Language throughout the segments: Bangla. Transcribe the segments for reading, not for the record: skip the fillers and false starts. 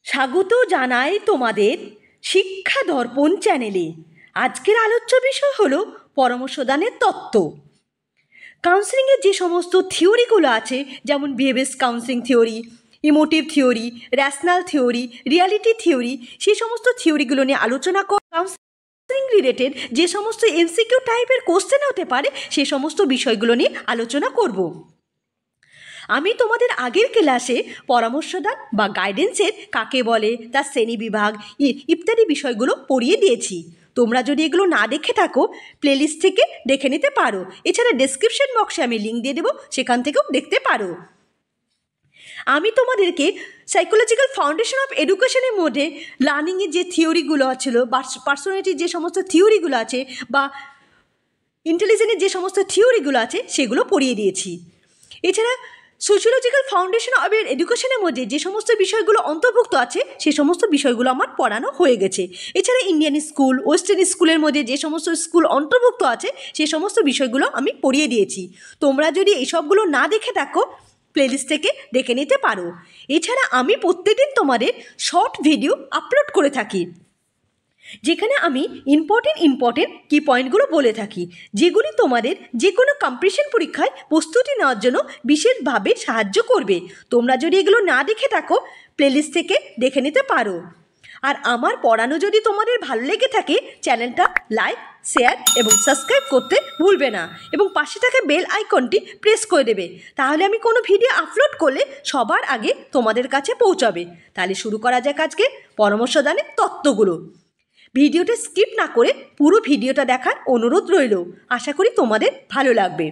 স্বাগত জানাই তোমাদের শিক্ষা দর্পণ চ্যানেলে। আজকের আলোচ্য বিষয় হলো পরামর্শদানের তত্ত্ব। কাউন্সিলিংয়ের যে সমস্ত থিওরিগুলো আছে, যেমন behaviour counselling theory, emotive theory, rational theory, reality theory, সেই সমস্ত থিওরিগুলো নিয়ে আলোচনা কাউন্সিলিং রিলেটেড যে সমস্ত এমসিকিউ টাইপের কোশ্চেন হতে পারে সে সমস্ত বিষয়গুলো নিয়ে আলোচনা করব। আমি তোমাদের আগের ক্লাসে পরামর্শদান বা গাইডেন্সের কাকে বলে, তার শ্রেণীবিভাগ ইত্যাদি বিষয়গুলো পড়িয়ে দিয়েছি। তোমরা যদি এগুলো না দেখে থাকো প্লেলিস্ট থেকে দেখে নিতে পারো। এছাড়া ডেসক্রিপশন বক্সে আমি লিঙ্ক দিয়ে দেবো, সেখান থেকেও দেখতে পারো। আমি তোমাদেরকে সাইকোলজিক্যাল ফাউন্ডেশন অফ এডুকেশনের মধ্যে লার্নিংয়ের যে থিওরিগুলো ছিল বা পার্সোনালিটির যে সমস্ত থিওরিগুলো আছে বা ইন্টেলিজেন্সের যে সমস্ত থিওরিগুলো আছে সেগুলো পড়িয়ে দিয়েছি। এছাড়া সোশিওলজিক্যাল ফাউন্ডেশন অফ এডুকেশনের মধ্যে যে সমস্ত বিষয়গুলো অন্তর্ভুক্ত আছে সেই সমস্ত বিষয়গুলো আমার পড়ানো হয়ে গেছে। এছাড়া ইন্ডিয়ান স্কুল, ওয়েস্টার্ন স্কুলের মধ্যে যে সমস্ত স্কুল অন্তর্ভুক্ত আছে সেই সমস্ত বিষয়গুলো আমি পড়িয়ে দিয়েছি। তোমরা যদি এইসবগুলো না দেখে থাকো প্লেলিস্ট থেকে দেখে নিতে পারো। এছাড়া আমি প্রত্যেকদিন তোমাদের শর্ট ভিডিও আপলোড করে থাকি, যেখানে আমি ইম্পর্টেন্ট কি পয়েন্টগুলো বলে থাকি, যেগুলি তোমাদের যে কোনো কম্পিটিশন পরীক্ষায় প্রস্তুতি নেওয়ার জন্য বিশেষভাবে সাহায্য করবে। তোমরা যদি এগুলো না দেখে থাকো প্লেলিস্ট থেকে দেখে নিতে পারো। আর আমার পড়ানো যদি তোমাদের ভালো লেগে থাকে চ্যানেলটা লাইক, শেয়ার এবং সাবস্ক্রাইব করতে ভুলবে না, এবং পাশে থাকা বেল আইকনটি প্রেস করে দেবে। তাহলে আমি কোনো ভিডিও আপলোড করলে সবার আগে তোমাদের কাছে পৌঁছাবে। তাহলে শুরু করা যাক আজকে পরামর্শদানের তত্ত্বগুলো। ভিডিওটা স্কিপ না করে পুরো ভিডিওটা দেখার অনুরোধ রইল। আশা করি তোমাদের ভালো লাগবে।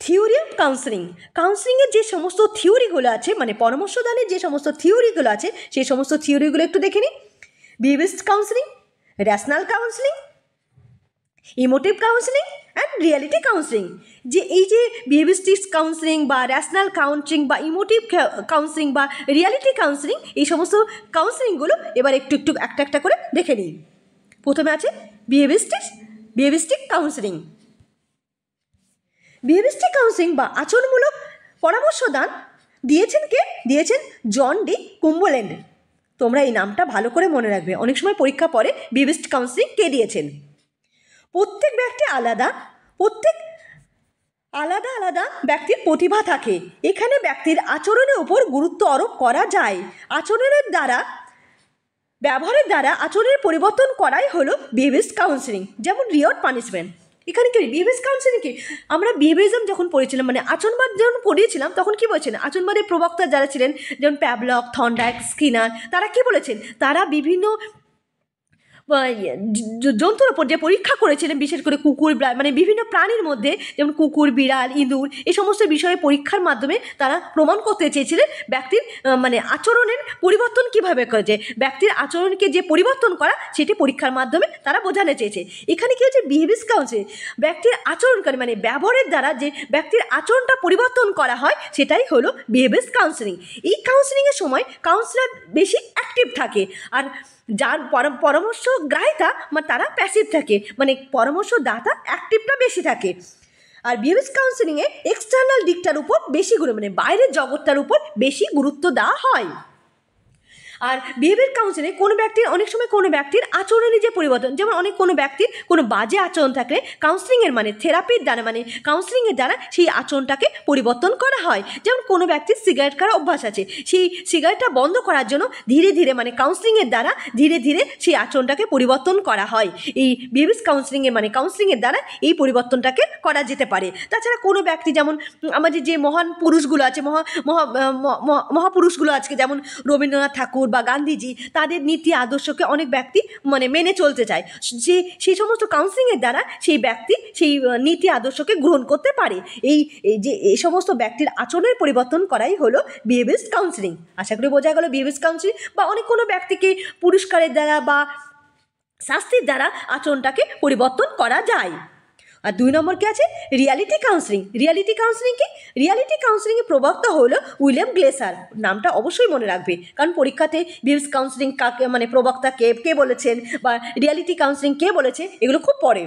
Theory of counselling. কাউন্সিলিংয়ের যে সমস্ত থিওরিগুলো আছে, মানে পরামর্শদানের যে সমস্ত থিওরিগুলো আছে সেই সমস্ত থিওরিগুলো একটু দেখে নিই। Behaviourist counselling, rational counselling, emotive counselling and reality counselling. যে এই যে বিহেভিয়ারিস্টিক্স কাউন্সিলিং বা র্যাশনাল কাউন্সিলিং বা ইমোটিভ কাউন্সিলিং বা রিয়ালিটি কাউন্সিলিং, এই সমস্ত কাউন্সিলিংগুলো এবার একটু একটা একটা করে দেখে নিই। প্রথমে আছে বিহেভিয়ারিস্টিক কাউন্সিলিং। বিহেভিয়ারিস্টিক কাউন্সিলিং বা আচরণমূলক পরামর্শদান দিয়েছেন জন ডি কুম্বল্যান্ড। তোমরা এই নামটা ভালো করে মনে রাখবে, অনেক সময় পরীক্ষা পড়ে বিহেভিয়ারিস্টিক কাউন্সিলিং কে দিয়েছেন। প্রত্যেক ব্যক্তি আলাদা আলাদা ব্যক্তির প্রতিভা থাকে। এখানে ব্যক্তির আচরণের উপর গুরুত্ব আরোপ করা যায়। ব্যবহারের দ্বারা আচরণের পরিবর্তন করাই হলো বিহেভিয়ারিস্ট কাউন্সিলিং। যেমন রিওয়ার্ড পানিশমেন্ট। এখানে কি বিহেভিয়ারিস্ট কাউন্সিলিং কি, আমরা বিহেভিয়ারিজম যখন পড়েছিলাম, মানে আচরণবাদ যখন পড়িয়েছিলাম, তখন কি বলেছেন আচরণবাদের প্রবক্তা যারা ছিলেন, যেমন প্যাভলভ, থর্নডাইক, স্কিনার, তারা কি বলেছেন, তারা বিভিন্ন জন্তুর ওপর যে পরীক্ষা করেছিলেন, বিশেষ করে কুকুর, মানে বিভিন্ন প্রাণীর মধ্যে, যেমন কুকুর, বিড়াল, ইঁদুর, এই সমস্ত বিষয়ে পরীক্ষার মাধ্যমে তারা প্রমাণ করতে চেয়েছিলেন ব্যক্তির মানে আচরণের পরিবর্তন কীভাবে করেছে, ব্যক্তির আচরণকে যে পরিবর্তন করা সেটি পরীক্ষার মাধ্যমে তারা বোঝানো চেয়েছে। এখানে কী হচ্ছে, বিহেভিয়ারিস্ট কাউন্সিলিং ব্যক্তির আচরণকারী মানে ব্যবহারের দ্বারা যে ব্যক্তির আচরণটা পরিবর্তন করা হয় সেটাই হলো বিহেভিয়ারিস্ট কাউন্সিলিং। এই কাউন্সিলিংয়ের সময় কাউন্সিলর বেশি অ্যাক্টিভ থাকে, আর যার পরামর্শগ্রাহিতা তারা প্যাসিভ থাকে, মানে পরামর্শদাতা অ্যাক্টিভটা বেশি থাকে। আর বিহেভিয়ারিস্ট কাউন্সিলিংয়ে এক্সটার্নাল দিকটার উপর বেশি গুরুত্ব, মানে বাইরের জগৎটার উপর বেশি গুরুত্ব দেওয়া হয়। আর বিহেভিয়ার কাউন্সিলিংয়ে অনেক সময় কোনো ব্যক্তির আচরণের যে পরিবর্তন, যেমন কোনো ব্যক্তির কোনো বাজে আচরণ থাকলে কাউন্সিলিংয়ের মানে থেরাপির দ্বারা, মানে কাউন্সিলিংয়ের দ্বারা সেই আচরণটাকে পরিবর্তন করা হয়। যেমন কোনো ব্যক্তির সিগারেট খাওয়ার অভ্যাস আছে, সেই সিগারেটটা বন্ধ করার জন্য ধীরে ধীরে মানে কাউন্সিলিংয়ের দ্বারা ধীরে ধীরে সেই আচরণটাকে পরিবর্তন করা হয়। এই বিহেভিয়ার কাউন্সিলিংয়ের দ্বারা এই পরিবর্তনটাকে করা যেতে পারে। তাছাড়া কোনো ব্যক্তি, যেমন আমাদের যে মহান পুরুষগুলো আছে, মহাপুরুষগুলো আজকে, যেমন রবীন্দ্রনাথ ঠাকুর বা গান্ধীজি, তাদের নীতি আদর্শকে অনেক ব্যক্তি মানে মেনে চলতে চায়। সেই সমস্ত কাউন্সিলিংয়ের দ্বারা সেই ব্যক্তি সেই নীতি আদর্শকে গ্রহণ করতে পারে। এই সমস্ত ব্যক্তির আচরণের পরিবর্তন করাই হলো বিহেভিয়ারিস্ট কাউন্সিলিং। আশা করি বোঝা গেল বিহেভিয়ারিস্ট কাউন্সিলিং। বা কোনো ব্যক্তিকে পুরস্কারের দ্বারা বা শাস্তির দ্বারা আচরণটাকে পরিবর্তন করা যায়। আর 2 নম্বর কি আছে, রিয়ালিটি কাউন্সিলিং। রিয়ালিটি কাউন্সিলিংয়ের প্রবক্তা হলো উইলিয়াম গ্লেসার। নামটা অবশ্যই মনে রাখবে, কারণ পরীক্ষাতে বিহেভিয়ারিস্ট কাউন্সিলিং কাকে মানে প্রবক্তা কে বলেছেন বা রিয়ালিটি কাউন্সিলিং কে বলেছে, এগুলো খুব পড়ে।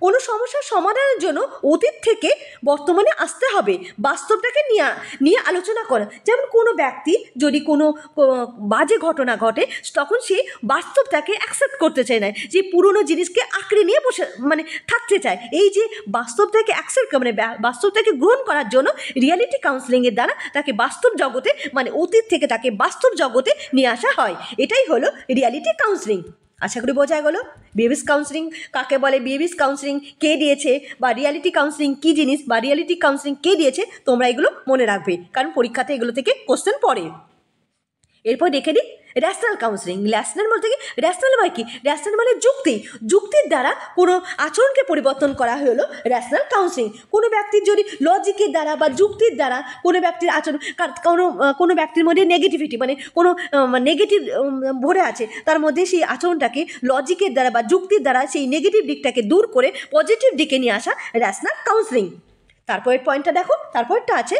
কোনো সমস্যার সমাধানের জন্য অতীত থেকে বর্তমানে আসতে হবে, বাস্তবটাকে নিয়ে নিয়ে আলোচনা করা। যেমন কোনো ব্যক্তি যদি কোনো বাজে ঘটনা ঘটে, তখন সে বাস্তবটাকে অ্যাকসেপ্ট করতে চায় না, যে পুরনো জিনিসকে আঁকড়ে নিয়ে বসে মানে থাকতে চায়। এই যে বাস্তবটাকে অ্যাকসেপ্ট মানে বাস্তবটাকে গ্রহণ করার জন্য রিয়ালিটি কাউন্সেলিংয়ের দ্বারা তাকে বাস্তব জগতে মানে অতীত থেকে তাকে বাস্তব জগতে নিয়ে আসা হয়। এটাই হলো রিয়ালিটি কাউন্সেলিং। আশা করি বোঝা গেল বিহেভিয়ার কাউন্সেলিং কাকে বলে, বিহেভিয়ার কাউন্সেলিং কে দিয়েছে, বা রিয়ালিটি কাউন্সেলিং কী জিনিস, বা রিয়ালিটি কাউন্সেলিং কে দিয়েছে, তোমরা এগুলো মনে রাখবে, কারণ পরীক্ষাতে এগুলো থেকে কোশ্চেন পড়ে। এরপর দেখে নিই র্যাশনাল কাউন্সেলিং। র্যাশনাল বলতে কি, র্যাশনাল মানে কি, র্যাশনাল মানে যুক্তি, যুক্তির দ্বারা কোনো আচরণকে পরিবর্তন করা হলো র্যাশনাল কাউন্সেলিং। কোনো ব্যক্তির যদি লজিকের দ্বারা বা যুক্তির দ্বারা কোনো ব্যক্তির আচরণ, কোনো ব্যক্তির মধ্যে নেগেটিভিটি মানে কোনো নেগেটিভ ভরে আছে, তার মধ্যে সেই আচরণটাকে লজিকের দ্বারা বা যুক্তির দ্বারা সেই নেগেটিভ দিকটাকে দূর করে পজিটিভ দিকে নিয়ে আসা র্যাশনাল কাউন্সেলিং। তারপরের পয়েন্টটা দেখো, তারপরটা আছে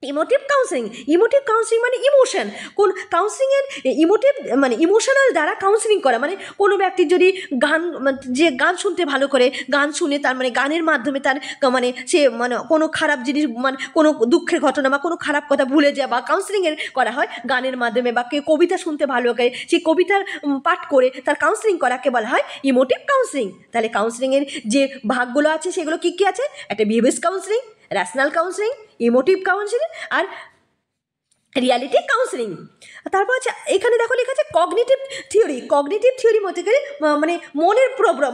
ইমোটিভ কাউন্সেলিং। ইমোটিভ কাউন্সেলিং মানে ইমোশন, কোন কাউন্সেলিংয়ের ইমোটিভ মানে ইমোশনাল দ্বারা কাউন্সেলিং করা, মানে কোনো ব্যক্তির যদি গান যে গান শুনতে ভালো করে, গান শুনে তার মানে গানের মাধ্যমে তার মানে সে মানে কোনো খারাপ জিনিস মানে কোনো দুঃখের ঘটনা বা কোনো খারাপ কথা ভুলে যায়, বা কাউন্সেলিংয়ের করা হয় গানের মাধ্যমে, বা কেউ কবিতা শুনতে ভালো করে সেই কবিতার পাঠ করে তার কাউন্সেলিং করাকে বলা হয় ইমোটিভ কাউন্সেলিং। তাহলে কাউন্সেলিংয়ের যে ভাগগুলো আছে সেগুলো কী কী আছে, একটা behaviour counselling, rational counselling, emotive counselling আর রিয়ালিটি কাউন্সেলিং। তারপর হচ্ছে এখানে দেখো লেখা আছে কগনিটিভ থিওরি। কগনিটিভ থিওরি মধ্যে গেলে মানে মনের প্রবলেম,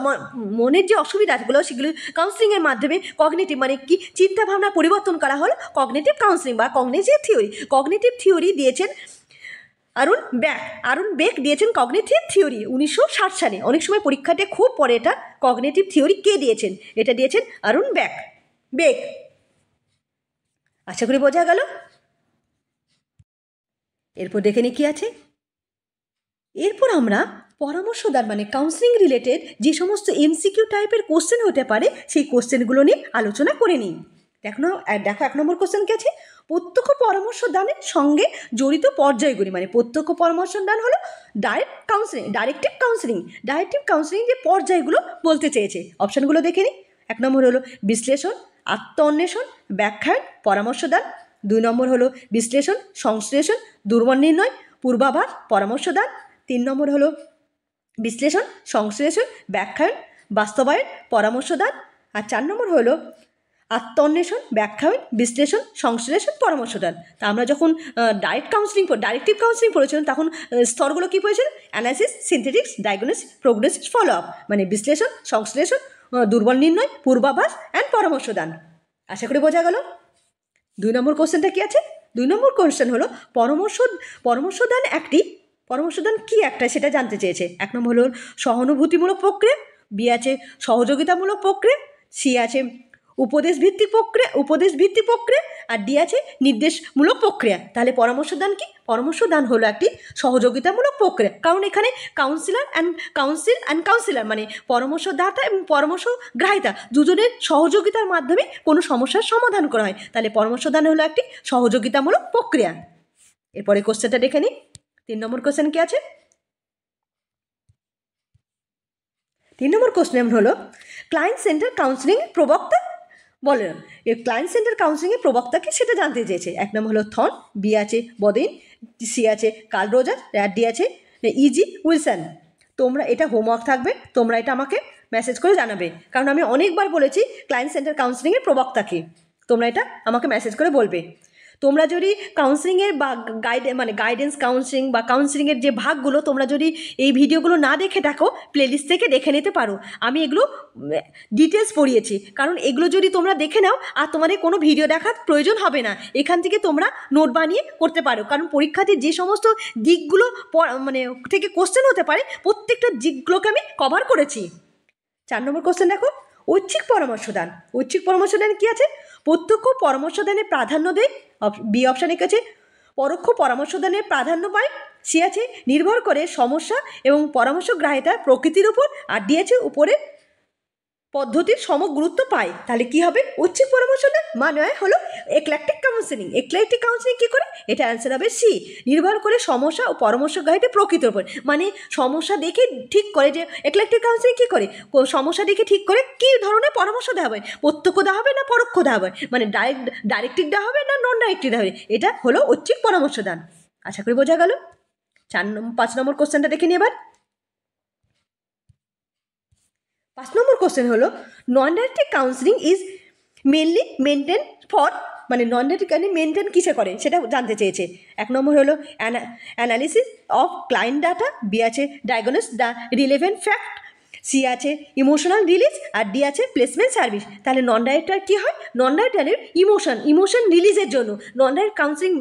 মনের যে অসুবিধাগুলো সেগুলো কাউন্সেলিংয়ের মাধ্যমে কগনিটিভ মানে কি চিন্তাভাবনা পরিবর্তন করা হলো কগনিটিভ কাউন্সেলিং বা কগনিটিভ থিওরি। কগনিটিভ থিওরি দিয়েছেন আরুন বেক দিয়েছেন কগনিটিভ থিওরি 1960 সালে। অনেক সময় পরীক্ষাতে খুব পড়ে এটা, কগনিটিভ থিওরি কে দিয়েছেন, এটা দিয়েছেন আরুন বেক। আশা করি বোঝা গেল। এরপর দেখে নিই কী আছে। এরপর আমরা পরামর্শদান মানে কাউন্সেলিং রিলেটেড যে সমস্ত এমসিকিউ টাইপের কোশ্চেন হতে পারে সেই কোশ্চেনগুলো নিয়ে আলোচনা করে নিই। দেখো 1 নম্বর কোশ্চেন কী আছে, প্রত্যক্ষ পরামর্শ দানের সঙ্গে জড়িত পর্যায়গুলি। মানে প্রত্যক্ষ পরামর্শ দান হলো ডাইরেক্টিভ কাউন্সেলিং যে পর্যায়গুলো বলতে চেয়েছে। অপশানগুলো দেখে নিই। 1 নম্বর হলো বিশ্লেষণ, আত্ম অন্বেষণ, ব্যাখ্যায়ন, পরামর্শদান। 2 নম্বর হলো বিশ্লেষণ, সংশ্লেষণ, দুর্বল নির্ণয়, পূর্বাভাস, পরামর্শদান। 3 নম্বর হলো বিশ্লেষণ, সংশ্লেষণ, ব্যাখ্যায়ন, বাস্তবায়ন, পরামর্শদান। আর 4 নম্বর হলো আত্ম অন্বেষণ, ব্যাখ্যায়ন, বিশ্লেষণ, সংশ্লেষণ, পরামর্শদান। তা আমরা যখন ডাইরেক্টিভ কাউন্সেলিং পড়েছিলাম তখন স্তরগুলো কী পড়েছিলাম, analysis, synthetics, diagnosis, prognosis, follow up. মানে বিশ্লেষণ, সংশ্লেষণ, দুর্বল নির্ণয়, পূর্বাভাস অ্যান্ড পরামর্শদান। আশা করি বোঝা গেল। 2 নম্বর কোশ্চেনটা কী আছে, 2 নম্বর কোশ্চেন হলো পরামর্শদান কি একটা সেটা জানতে চেয়েছে। 1 নম্বর হলো সহানুভূতিমূলক প্রক্রিয়া, বি আছে সহযোগিতামূলক প্রক্রিয়া, সি আছে উপদেশ ভিত্তিক প্রক্রিয়া, আর ডি আছে নির্দেশমূলক প্রক্রিয়া। তাহলে পরামর্শদান কি, পরামর্শদান হলো একটি সহযোগিতামূলক প্রক্রিয়া, কারণ এখানে কাউন্সিল অ্যান্ড কাউন্সিলার মানে পরামর্শদাতা এবং পরামর্শ গ্রাহিতা দুজনের সহযোগিতার মাধ্যমে কোনো সমস্যার সমাধান করা হয়। তাহলে পরামর্শদান হলো একটি সহযোগিতামূলক প্রক্রিয়া। এরপরে কোশ্চেনটা দেখে নিই। 3 নম্বর কোশ্চেন কি আছে, 3 নম্বর কোশ্চেন হলো ক্লায়েন্ট সেন্টার কাউন্সেলিং প্রবক্তা বলেন। এই ক্লায়েন্ট সেন্টার কাউন্সেলিংয়ের প্রবক্তা কি সেটা জানতে চেয়েছে। 1 নম্বর হলো থন, বি আছে বদিন, সি আছে কার্ল রোজার, আর ডি আছে ইজি উইলসন। তোমরা এটা হোমওয়ার্ক থাকবে, তোমরা এটা আমাকে মেসেজ করে জানাবে, কারণ আমি অনেকবার বলেছি ক্লায়েন্ট সেন্টার কাউন্সেলিংয়ের প্রবক্তা কি। তোমরা এটা আমাকে মেসেজ করে বলবে। তোমরা যদি কাউন্সেলিংয়ের বা গাইডেন্স কাউন্সেলিং বা কাউন্সেলিংয়ের যে ভাগগুলো তোমরা যদি এই ভিডিওগুলো না দেখে থাকো, প্লেলিস্ট থেকে দেখে নিতে পারো। আমি এগুলো ডিটেলস পড়িয়েছি, কারণ এগুলো যদি তোমরা দেখে নাও আর তোমাদের কোনো ভিডিও দেখার প্রয়োজন হবে না। এখান থেকে তোমরা নোট বানিয়ে করতে পারো, কারণ পরীক্ষাতে যে সমস্ত দিকগুলো মানে থেকে কোশ্চেন হতে পারে প্রত্যেকটা দিকগুলোকে আমি কভার করেছি। 4 নম্বর কোশ্চেন দেখো, ঐচ্ছিক পরামর্শদান কি আছে, প্রত্যক্ষ পরামর্শদানের প্রাধান্য দেয়, বি অপশানে কাছে পরোক্ষ পরামর্শদানের প্রাধান্য পায়, সি আছে নির্ভর করে সমস্যা এবং পরামর্শ গ্রাহিতার প্রকৃতির উপর, আর ডি আছে উপরে পদ্ধতির সমগুরুত্ব পায়, তাহলে কি হবে? ঐচ্ছিক পরামর্শদান মানে হলো এক্লেকটিক কাউন্সেলিং। এক্লেকটিক কাউন্সেলিং কি করে? এটা অ্যান্সার হবে সি, নির্ভর করে সমস্যা ও পরামর্শকারীদের প্রকৃতির উপর। মানে সমস্যা দেখে ঠিক করে যে এক্লেকটিক কাউন্সেলিং কি করে, সমস্যা দেখে ঠিক করে কি ধরনের পরামর্শ দেওয়া হবে, প্রত্যক্ষ দেওয়া হবে না পরোক্ষ দেওয়া হবে, মানে ডাইরেক্টিভ দেওয়া হবে না নন ডাইরেক্টিভ দেওয়া হবে, এটা হলো ঐচ্ছিক পরামর্শদান। আশা করি বোঝা গেল। 5 নম্বর কোশ্চেনটা দেখে নিই এবার। 5 নম্বর কোশ্চেন হলো non directive counselling is mainly maintain for, মানে নন ডাইরেক্টিভ কাউন্সিলিং মেনটেন কিসে করে সেটা জানতে চেয়েছে। 1 নম্বর হলো analysis of client data, B আছে diagnose the relevant fact, C আছে ইমোশনাল রিলিজ, আর ডি আছে প্লেসমেন্ট সার্ভিস। তাহলে নন ডাইরেক্টর কী হয়? নন ডাইরেক্টরের ইমোশন রিলিজের জন্য নন ডাইরেক্ট কাউন্সিলিং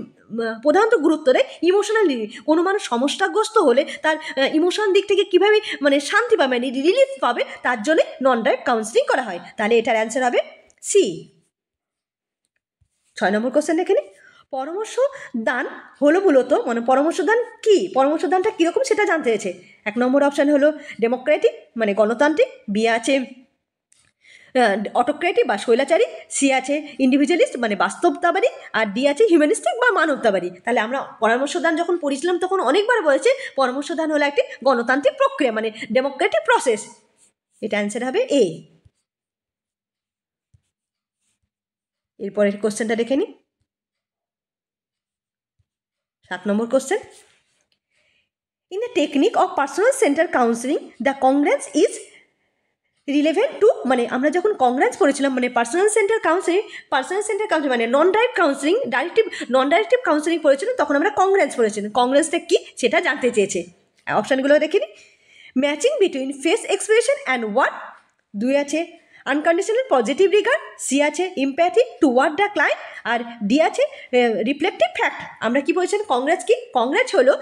প্রধানত গুরুত্ব দেয় ইমোশনাল রিলিজ। কোনো মানুষ সমস্যাগ্রস্ত হলে তার ইমোশন দিক থেকে কীভাবে মানে শান্তি পাবে, মানে রিলিফ পাবে, তার জন্যে নন ডাইরেক্ট কাউন্সিলিং করা হয়। তাহলে এটার অ্যান্সার হবে সি। 6 নম্বর কোশ্চেন এখানে পরামর্শ দান হলো মূলত, মানে পরামর্শ দান কি, পরামর্শ দানটা কীরকম সেটা জানতে চেয়েছে। 1 নম্বর অপশান হলো ডেমোক্রেটিক মানে গণতান্ত্রিক, বি আছে অটোক্রেটিক বা শৈলাচারী, সি আছে ইন্ডিভিজুয়ালিস্ট মানে বাস্তবতাবাদী, আর ডি আছে হিউম্যানিস্টিক বা মানবতাবাদী। তাহলে আমরা পরামর্শদান যখন পড়েছিলাম তখন অনেকবার বলেছে পরামর্শদান হলো একটি গণতান্ত্রিক প্রক্রিয়া মানে ডেমোক্রেটিক প্রসেস। এটা অ্যান্সার হবে এ। এরপরের কোশ্চেনটা দেখে নিই। 7 নম্বর question in the technique of personal centre counselling the congress is relevant to, মানে আমরা যখন কংগ্রেস পড়েছিলাম মানে পার্সোনাল সেন্টার কাউন্সিলিং মানে নন ডাইরেক্ট কাউন্সিলিং, নন ডাইরেক্টিভ কাউন্সিলিং পড়েছিলাম তখন আমরা কংগ্রেস পড়েছিলাম। কংগ্রেসটা কি সেটা জানতে চেয়েছে। অপশানগুলো দেখে নিই। Matching between face expression and word, 2 আছে আনকন্ডিশনাল পজিটিভ রিগার্ড, সি আছে ইম্প্যাথি টুয়ার্ড দ্য ক্লায়েন্ট, আর ডি আছে রিফ্লেক্টিভ ফ্যাক্ট। আমরা কি বলছিলাম? কংগ্রেস কি? কংগ্রেস হলো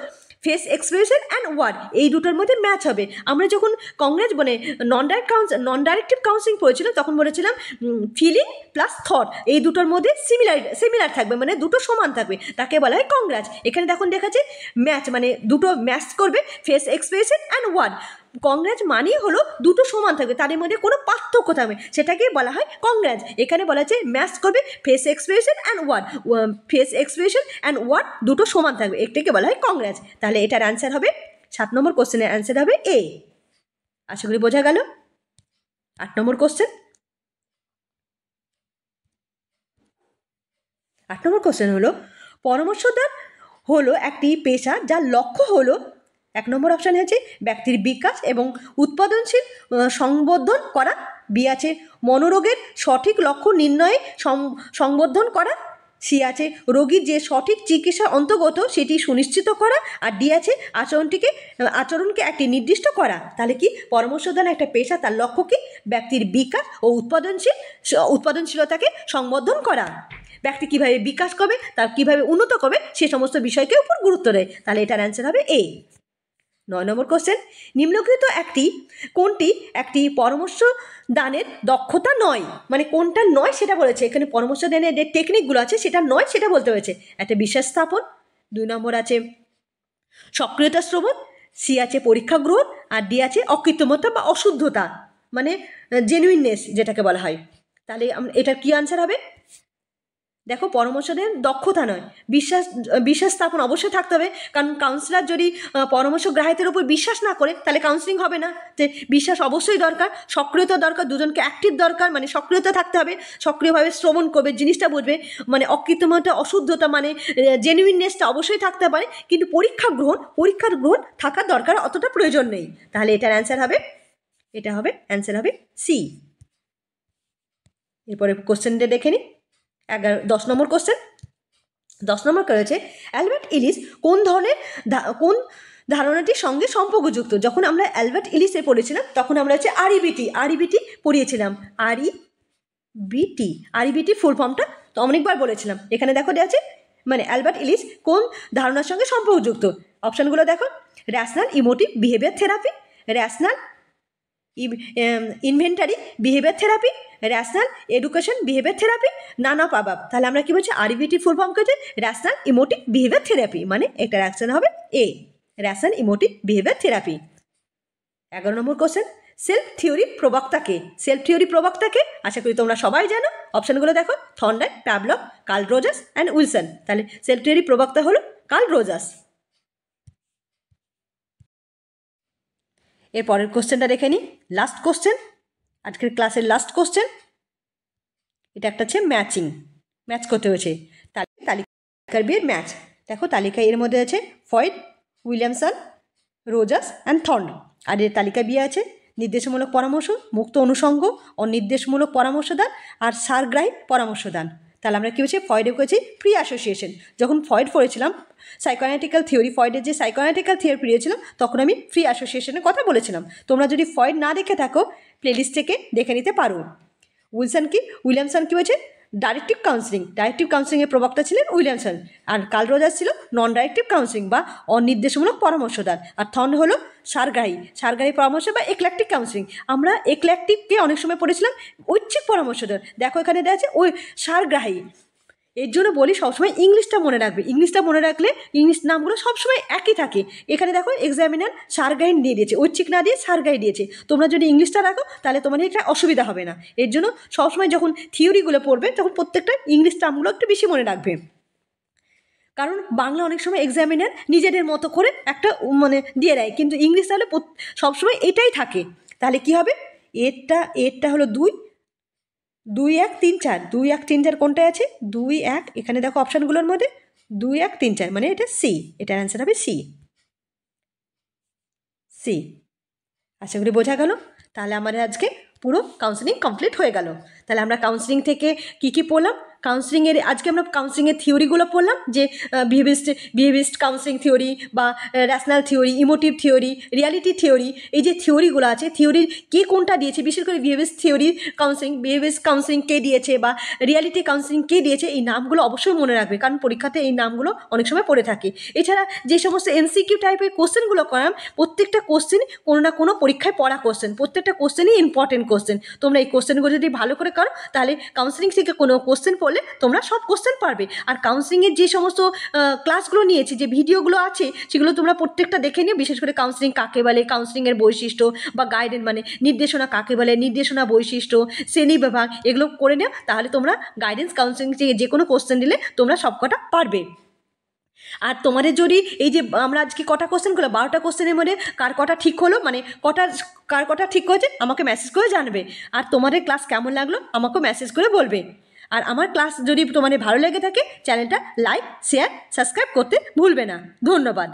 ফেস এক্সপ্রেশন অ্যান্ড ওয়ার্ড, এই দুটোর মধ্যে ম্যাচ হবে। আমরা যখন কংগ্রেস মানে নন ডাইরেক্টিভ কাউন্সিলিং পড়েছিলাম তখন বলেছিলাম ফিলিং প্লাস থট এই দুটোর মধ্যে সিমিলার থাকবে, মানে দুটো সমান থাকবে, তাকে বলা হয় কংগ্রেস। এখানে দেখুন দেখাচ্ছে ম্যাচ মানে দুটো ম্যাচ করবে face expression and word. Congruence মানেই হলো দুটো সমান থাকবে, তাদের মধ্যে কোনো পার্থক্য থাকবে, সেটাকে বলা হয় কংগ্রেস। এখানে বলা হচ্ছে ম্যাচ করবে face expression and word, face expression and word দুটো সমান থাকবে, এটাকে বলা হয় কংগ্রেস। তাহলে এটার অ্যান্সার হবে 7 নম্বর কোশ্চেনের অ্যান্সার হবে এ। আশা করি বোঝা গেল। 8 নম্বর কোশ্চেন। 8 নম্বর কোশ্চেন হলো পরামর্শদান হলো একটি পেশা যার লক্ষ্য হলো 1 নম্বর অপশান হচ্ছে ব্যক্তির বিকাশ এবং উৎপাদনশীল সংবর্ধন করা, বি আছে মনোরোগের সঠিক লক্ষ্য নির্ণয়ে সংবর্ধন করা, সি আছে রোগীর যে সঠিক চিকিৎসা অন্তর্গত সেটি সুনিশ্চিত করা, আর ডি আছে আচরণকে একটি নির্দিষ্ট করা। তাহলে কি পরামর্শদান একটা পেশা, তার লক্ষ্য কি? ব্যক্তির বিকাশ ও উৎপাদনশীলতাকে সংবর্ধন করা। ব্যক্তি কীভাবে বিকাশ করবে, তার কীভাবে উন্নত করবে সে সমস্ত বিষয়কে উপর গুরুত্ব দেয়। তাহলে এটার অ্যান্সার হবে এ। 9 নম্বর কোশ্চেন নিম্নলিখিত কোনটি একটি পরামর্শ দানের দক্ষতা নয়, মানে কোনটা নয় সেটা বলেছে। এখানে পরামর্শ দানের যে টেকনিকগুলো আছে সেটা নয় সেটা বলতে হয়েছে। একটা বিশ্বাস স্থাপন, 2 নম্বর আছে সক্রিয়তা শ্রবণ, সি আছে পরীক্ষা গ্রহণ, আর ডি আছে অকৃত্রিমতা বা অশুদ্ধতা মানে জেনুইননেস যেটাকে বলা হয়। তাহলে এটার কি আনসার হবে? দেখো পরামর্শদের দক্ষতা নয়, বিশ্বাস স্থাপন অবশ্যই থাকতে হবে, কারণ কাউন্সিলর যদি পরামর্শ গ্রাহকের উপর বিশ্বাস না করে তাহলে কাউন্সিলিং হবে না। যে বিশ্বাস অবশ্যই দরকার, সক্রিয়তা দরকার, দুজনকে অ্যাক্টিভ দরকার, মানে সক্রিয়তা থাকতে হবে, সক্রিয়ভাবে শ্রবণ করবে, জিনিসটা বুঝবে, মানে অকৃত্রিমতা অশুদ্ধতা মানে জেনুইননেসটা অবশ্যই থাকতে পারে, কিন্তু পরীক্ষার গ্রহণ থাকার দরকার অতটা প্রয়োজন নেই। তাহলে এটার অ্যান্সার হবে, অ্যান্সার হবে সি। এরপরে কোশ্চেনটা দেখে নিই। 10 নম্বর কোশ্চেন। 10 নম্বর করেছে অ্যালবার্ট ইলিস কোন ধারণাটির সঙ্গে সম্পর্কযুক্ত। যখন আমরা অ্যালবার্ট ইলিসে পড়েছিলাম তখন আমরা হচ্ছে আরইবিটি পড়িয়েছিলাম। আরইবিটি ফুল ফর্মটা তো অনেকবার বলেছিলাম। এখানে দেখো দেওয়া আছে মানে অ্যালবার্ট ইলিস কোন ধারণার সঙ্গে সম্পর্কযুক্ত। অপশানগুলো দেখো rational emotive behaviour therapy, rational inventory behaviour therapy, rational education behaviour therapy, none of above. তাহলে আমরা কি বলছি আরইবিটি ফুল ফর্ম করেছে র্যাশনাল ইমোটিভ বিহেভিয়ার থেরাপি, মানে একটা অ্যাকশন হবে এ, র্যাশনাল ইমোটিভ বিহেভিয়ার থেরাপি। 11 নম্বর কোশ্চেন সেলফ থিওরির প্রবক্তাকে? সেলফ থিওরি প্রবক্তাকে আশা করি তোমরা সবাই জানো। অপশানগুলো দেখো, Thorndike, Pavlov, Carl Rogers and Wilson. তাহলে সেলফ থিওরি প্রবক্তা হলো কার্ল রজার্স। এর পরের কোশ্চেনটা দেখে নিই, লাস্ট কোশ্চেন, আজকের ক্লাসের লাস্ট কোশ্চেন। এটা একটা হচ্ছে ম্যাচ করতে হয়েছে, তালিকার বিয়ের ম্যাচ। দেখো তালিকা এর মধ্যে আছে ফয়েড, উইলিয়ামসন, রোজার্স অ্যান্ড থর্ন। আর এর তালিকা বিয়ে আছে নির্দেশমূলক পরামর্শ, মুক্ত অনুষঙ্গ, অনির্দেশমূলক পরামর্শদান আর সারগ্রাহী পরামর্শদান। তাহলে আমরা কী হচ্ছে, ফয়েডে করেছি প্রি অ্যাসোসিয়েশন। যখন ফয়েড পড়েছিলাম সাইকোঅ্যানালিটিক্যাল থিওরি, ফয়েডের যে সাইকোঅ্যানালিটিক্যাল থিওরি পড়িয়েছিলাম, তখন আমি ফ্রি অ্যাসোসিয়েশনের কথা বলেছিলাম। তোমরা যদি ফয়েড না দেখে থাকো প্লেলিস্ট থেকে দেখে নিতে পারো। উইলিয়ামসন কি হয়েছে, ডাইরেক্টিভ কাউন্সিলিংয়ের প্রবক্তা ছিলেন উইলিয়ামসন। আর কার্ল রজার্স ছিল নন ডাইরেক্টিভ কাউন্সিলিং বা অনির্দেশমূলক পরামর্শদান। আর থর্ন হলো সারগ্রাহী পরামর্শ বা একল্যাক্টিক কাউন্সিলিং। আমরা একল্যাক্টিককে অনেক সময় পড়েছিলাম ঐচ্ছিক পরামর্শদান, দেখো এখানে দেওয়া আছে ওই সারগ্রাহী। এর জন্য বলি সবসময় ইংলিশটা মনে রাখবে, ইংলিশটা মনে রাখলে ইংলিশ নামগুলো সবসময় একই থাকে। এখানে দেখো এক্সামিনার সারগ্রাহী দিয়ে দিয়েছে, ঐচ্ছিক না দিয়ে সারগ্রাহী দিয়েছে। তোমরা যদি ইংলিশটা রাখো তাহলে তোমাদের এটা অসুবিধা হবে না। এর জন্য সবসময় যখন থিওরিগুলো পড়বে তখন প্রত্যেকটা ইংলিশ টার্মগুলো একটু বেশি মনে রাখবে, কারণ বাংলা অনেক সময় এক্সামিনার নিজেদের মতো করে একটা দিয়ে দেয়, কিন্তু ইংলিশ তাহলে সবসময় এটাই থাকে। তাহলে কি হবে, এরটা হলো 2, 2, 1, 3, 4, 2, 1, 3, 4 কোনটায় আছে, 2, 1, এখানে দেখো অপশানগুলোর মধ্যে 2, 1, 3, 4 মানে এটা সি, এটার অ্যান্সার হবে সি। আশা করি বোঝা গেল। তাহলে আমাদের আজকে পুরো কাউন্সিলিং কমপ্লিট হয়ে গেল। তাহলে আমরা কাউন্সিলিং থেকে কী পড়লাম, আজকে আমরা কাউন্সিলিংয়ের থিওরিগুলো পড়লাম, যে বিহেভিস্ট কাউন্সিলিং থিওরি বা rational theory, emotive theory, reality theory. এই যে থিওরিগুলো আছে, থিওরির কে কোনটা দিয়েছে, বিশেষ করে বিহেভিস্ট কাউন্সিলিং কে দিয়েছে বা রিয়ালিটি কাউন্সিলিং কে দিয়েছে, এই নামগুলো অবশ্যই মনে রাখবে, কারণ পরীক্ষাতে এই নামগুলো অনেক সময় পড়ে থাকে। এছাড়া যে সমস্ত এমসিকিউ টাইপের কোশ্চেনগুলো করাম, প্রত্যেকটা কোশ্চেন কোনো না কোনো পরীক্ষায় পড়া কোশ্চেন, প্রত্যেকটা কোশ্চেনই ইম্পর্টেন্ট কোশ্চেন। তোমরা এই কোশ্চেনগুলো যদি ভালো করে করো তাহলে কাউন্সিলিং থেকে কোনো কোশ্চেন পড়লে তোমরা সব কোশ্চেন পারবে। আর কাউন্সিলিংয়ের যে সমস্ত ক্লাসগুলো নিয়েছি, যে ভিডিওগুলো আছে, সেগুলো তোমরা প্রত্যেকটা দেখে নিও। বিশেষ করে কাউন্সিলিং কাকে বলে, কাউন্সিলিংয়ের বৈশিষ্ট্য বা গাইডেন্স নির্দেশনা কাকে বলে, নির্দেশনা বৈশিষ্ট্য, শ্রেণী বিভাগ, এগুলো করে নিও। তাহলে তোমরা গাইডেন্স কাউন্সিলিং থেকে যে কোনো কোশ্চেন দিলে তোমরা সবকটা পারবে। আর তোমাদের যদি এই যে আমরা আজকে কটা কোশ্চেন করলাম, 12টা কোশ্চেনের মধ্যে কার কটা ঠিক হলো, কার কটা ঠিক হয়েছে আমাকে মেসেজ করে জানবে। আর তোমাদের ক্লাস কেমন লাগলো আমাকেও মেসেজ করে বলবে। আর আমার ক্লাস যদি তোমাদের ভালো লেগে থাকে চ্যানেলটা লাইক, শেয়ার, সাবস্ক্রাইব করতে ভুলবে না। ধন্যবাদ।